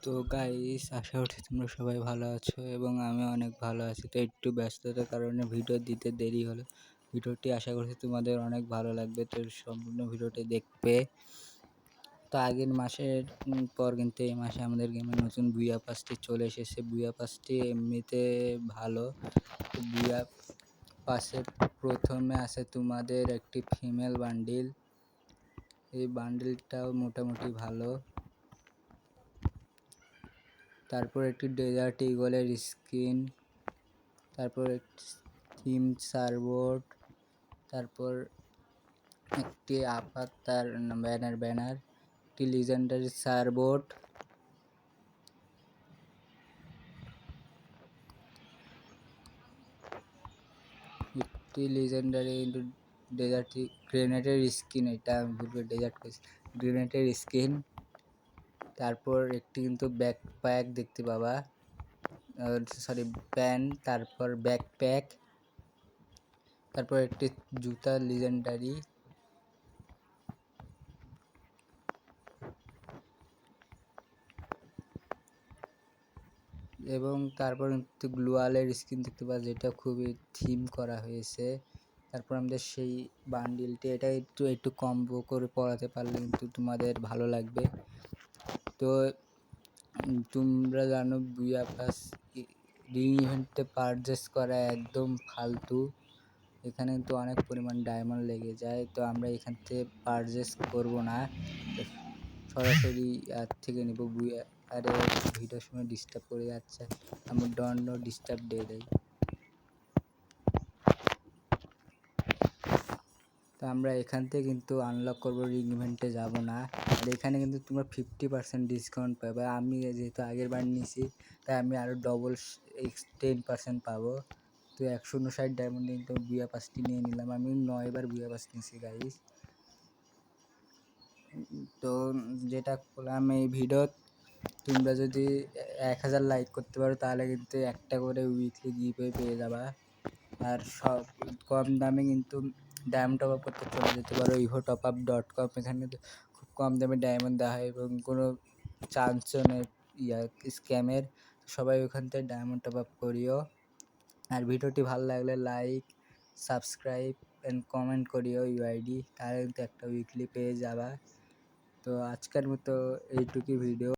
তো গাইস, আশা করছি তোমরা সবাই ভালো আছো এবং আমি অনেক ভালো আছি। তো একটু ব্যস্ততার কারণে ভিডিও দিতে দেরি হলো। ভিডিওটি আশা করছি তোমাদের অনেক ভালো লাগবে, তো সম্পূর্ণ ভিডিওটি দেখবে। তো আগের মাসের পর কিন্তু এই মাসে আমাদের গেমে নতুন বুইয়া পাসটি চলে এসেছে। বুইয়া পাসটি এমনিতে ভালো। তো বুইয়া পাসে প্রথমে আছে তোমাদের একটি ফিমেল বান্ডিল। এই বান্ডিলটাও মোটামুটি ভালো। তারপর একটি ডেজার্ট ইগলের স্কিন, তারপর একটি থিম সার্বোর্ড, তারপর একটি আপাতার ব্যানার, একটি লিজেন্ডারি সার্বোর্ড, একটি লিজেন্ডারি ডেজার্ট গ্রেনেডের স্কিন, এটা আমি ভুলবে ডেজার্ট গ্রেনেডের স্কিন। তারপর একটি কিন্তু ব্যাকপ্যাক দেখতে পাবা, সরি প্যান্ট, তারপর ব্যাকপ্যাক, তারপর একটি জুতা লিজেন্ডারি, এবং তারপর একটু গ্লুয়ালের স্কিন দেখতে পাওয়া, যেটা খুবই থিম করা হয়েছে। তারপর আমাদের সেই বান্ডিলটি, এটা একটু কম্বো করে পড়াতে পারলে কিন্তু তোমাদের ভালো লাগবে। তো তোমরা জানো বুইয়া পাস রিং ইভেন্টে পারচেস করা একদম ফালতু। এখানে কিন্তু অনেক পরিমাণ ডায়মন্ড লেগে যায়। তো আমরা এখান থেকে পারচেস করব না, সরাসরি আর থেকে নেব বুইয়া। আরে ভিডিওর সময় ডিস্টার্ব করে যাচ্ছে, আমি ডন্ট নো ডিস্টার্ব দিয়ে দেয়। তো আমরা এখান থেকে কিন্তু আনলক করবো, রিং ইভেন্টে যাব না। আর এখানে কিন্তু তোমরা 50% ডিসকাউন্ট পাবে। আমি যেহেতু আগের বার নিয়েছি, তাই আমি আরও ডবল 10% পাবো। তো 159 ডায়মন্ডে কিন্তু বুইয়া পাসটি নিয়ে নিলাম। আমি 9 বার বুইয়া পাস নিয়েছি গাইস। তো যেটা করলাম এই ভিডিও, তোমরা যদি 1000 লাইক করতে পারো তাহলে কিন্তু একটা করে উইকলি গিভওয়ে পেয়ে যাবা। আর সব কম দামে কিন্তু ডায়মন্ড টপ আপ করতে চলে যেতে পারো evotopUp.com। এখানে খুব কম দামে ডায়মন্ড দেওয়া হয় এবং কোনো চান্সও নেই স্ক্যামের। সবাই ওখান থেকে ডায়মন্ড টপ আপ করিও। আর ভিডিওটি ভালো লাগলে লাইক, সাবস্ক্রাইব অ্যান্ড কমেন্ট করিও ইউআইডি, তাহলে কিন্তু একটা উইকলি পেয়ে যাবা। তো আজকের মতো এইটুকুই ভিডিও।